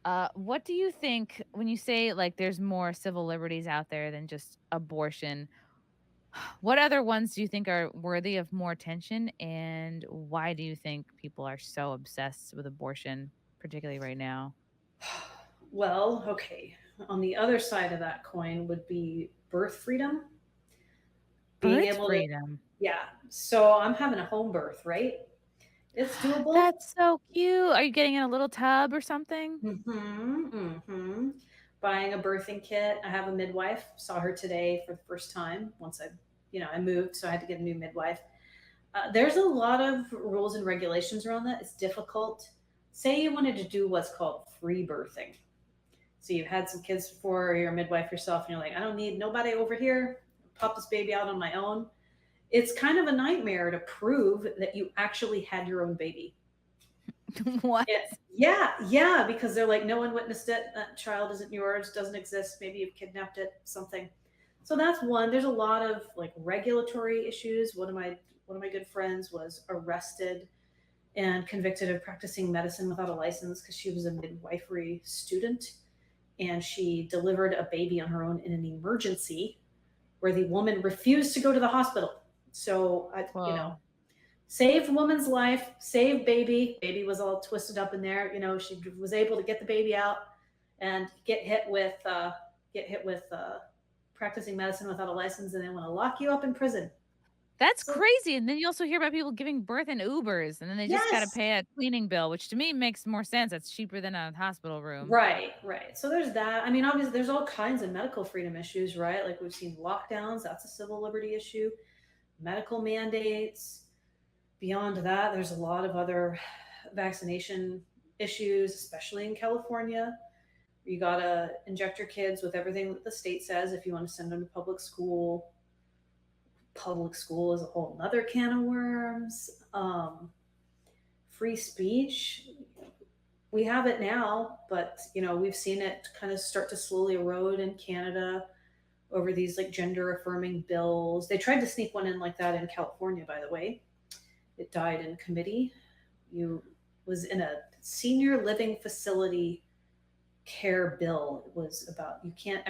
What do you think when you say like there's more civil liberties out there than just abortion? What other ones do you think are worthy of more attention, and why do you think people are so obsessed with abortion, particularly right now? Well, okay. On the other side of that coin would be birth freedom, being Birth able to, freedom. yeah. So I'm having a home birth, right? It's doable. That's so cute. Are you getting in a little tub or something? Buying a birthing kit. I have a midwife. Saw her today for the first time. Once I moved, so I had to get a new midwife. There's a lot of rules and regulations around that. It's difficult. Say you wanted to do what's called free birthing. So you've had some kids before, or you're a midwife yourself, and you're like, I don't need nobody over here. Pop this baby out on my own. It's kind of a nightmare to prove that you actually had your own baby. What? Yeah, yeah, because they're like, no one witnessed it. That child isn't yours, doesn't exist. Maybe you've kidnapped it, something. So that's one. There's a lot of like regulatory issues. One of my good friends was arrested and convicted of practicing medicine without a license because she was a midwifery student and she delivered a baby on her own in an emergency where the woman refused to go to the hospital. So Whoa. saved woman's life, saved baby. Baby was all twisted up in there. She was able to get the baby out and get hit with practicing medicine without a license, and they want to lock you up in prison. That's So crazy, and then you also hear about people giving birth in Ubers, and then they just gotta yes, pay a cleaning bill, which to me makes more sense. That's cheaper than a hospital room. right, right. So there's that. I mean, obviously, there's all kinds of medical freedom issues, right? Like we've seen lockdowns. That's a civil liberty issue. Medical mandates. Beyond that, there's a lot of other vaccination issues, especially in California. You gotta inject your kids with everything that the state says if you want to send them to public school. Public school is a whole other can of worms. Free speech, we have it now, but we've seen it kind of start to slowly erode in Canada over these like gender affirming bills. They tried to sneak one in like that in California, by the way. It died in committee. You was in a senior living facility care bill. It was about you can't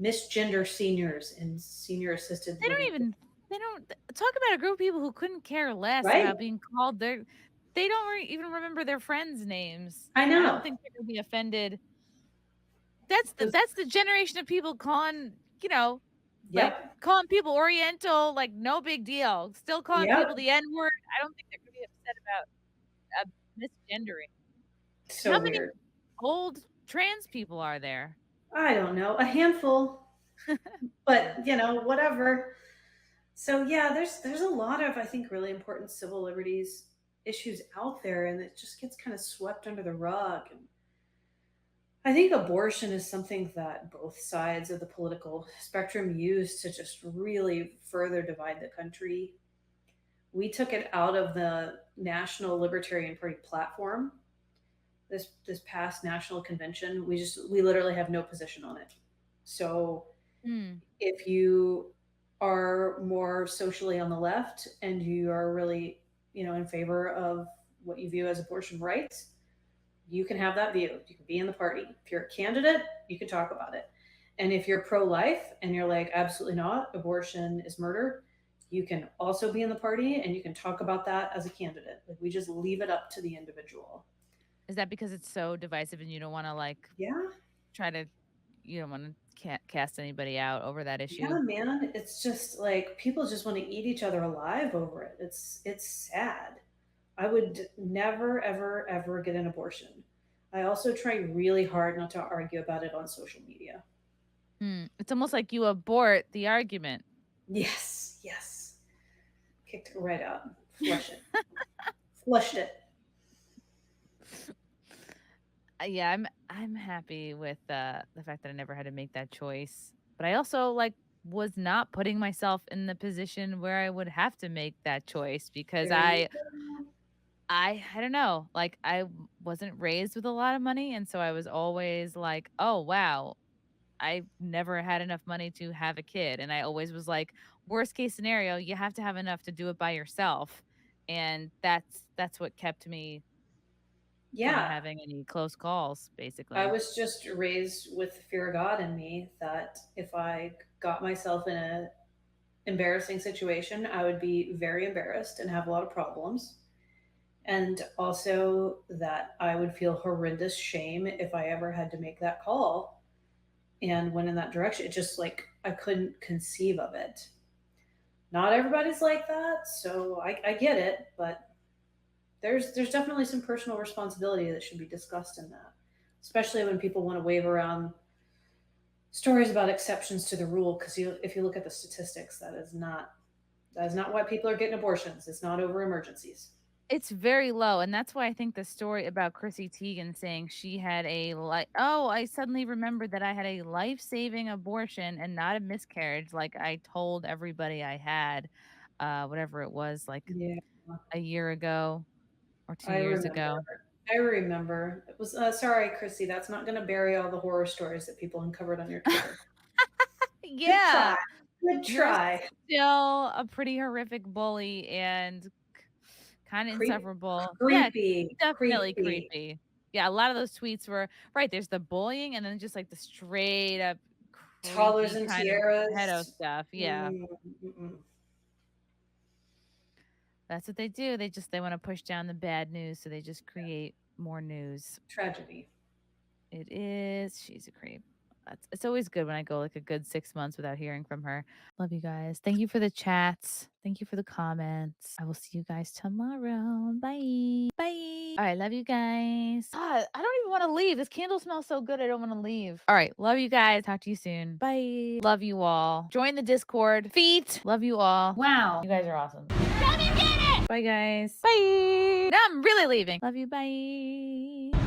misgender seniors in senior assisted They don't living. even they don't talk about a group of people who couldn't care less Right? about being called their they don't even remember their friends' names. I I don't know. think they're gonna be offended. Those- That's the generation of people calling, like, Yep. calling people Oriental, like, no big deal. Still calling people Yep. the N word. I don't think they're gonna be upset about, misgendering. How So many weird. old trans people are there? I don't know. A handful, but whatever. So yeah, there's a lot of I think really important civil liberties issues out there, and it just gets kind of swept under the rug. And I think abortion is something that both sides of the political spectrum use to just really further divide the country. We took it out of the National Libertarian Party platform this past national convention. We literally have no position on it. So Mm. if you are more socially on the left and you are really, in favor of what you view as abortion rights, you can have that view. You can be in the party. If you're a candidate, you can talk about it. And if you're pro life and you're like, absolutely not, abortion is murder, you can also be in the party and you can talk about that as a candidate. Like we just leave it up to the individual. Is that because it's so divisive and you don't wanna, like, Yeah. try to you don't wanna cast anybody out over that issue? Yeah, man. It's just like people just want to eat each other alive over it. It's sad. I would never, ever, ever get an abortion. I also try really hard not to argue about it on social media. Hmm, it's almost like you abort the argument. Yes, yes. Kicked it right out. Flush it. Flushed it. Yeah, I'm happy with, the fact that I never had to make that choice, but I also, like, was not putting myself in the position where I would have to make that choice because There you go. I don't know, like, wasn't raised with a lot of money, and so I was always like, "Oh, wow, I never had enough money to have a kid," and I always was like, "Worst case scenario, you have to have enough to do it by yourself," and that's what kept me Yeah. having any close calls, I basically. was just raised with the fear of God in me that if I got myself in a embarrassing situation, I would be very embarrassed and have a lot of problems. And also that I would feel horrendous shame if I ever had to make that call and went in that direction. It just like I couldn't conceive of it. Not everybody's like that, so I get it, but there's definitely some personal responsibility that should be discussed in that, especially when people want to wave around stories about exceptions to the rule. Because if you look at the statistics, that is not why people are getting abortions. It's not over emergencies. It's very low, and that's why I think the story about Chrissy Teigen saying she had oh, I suddenly remembered that I had a life-saving abortion and not a miscarriage like I told everybody I had, whatever it was, like Yeah, a year ago or 2 I years remember. ago. I remember. It was sorry, Chrissy. That's not going to bury all the horror stories that people uncovered on your Twitter. Good Yeah. try. Good You're try. still a pretty horrific bully and kind of insufferable. Yeah, Creepy. definitely Creepy. creepy. Yeah, a lot of those tweets were right. There's the bullying and then just like the straight up Toddlers creepy and kind of pedo tiaras. stuff. Yeah, Mm, mm-mm. that's what they do. They want to push down the bad news, so they just create more news. Tragedy. It is. She's a creep. It's always good when I go like a good 6 months without hearing from her. Love you guys. Thank you for the chats. Thank you for the comments. I will see you guys tomorrow. Bye. Bye. All right. Love you guys. God, I don't even want to leave. This candle smells so good. I don't want to leave. All right. Love you guys. Talk to you soon. Bye. Love you all. Join the Discord. Feet. Love you all. Wow. You guys are awesome. Come and get it. Bye, guys. Bye. Now I'm really leaving. Love you. Bye.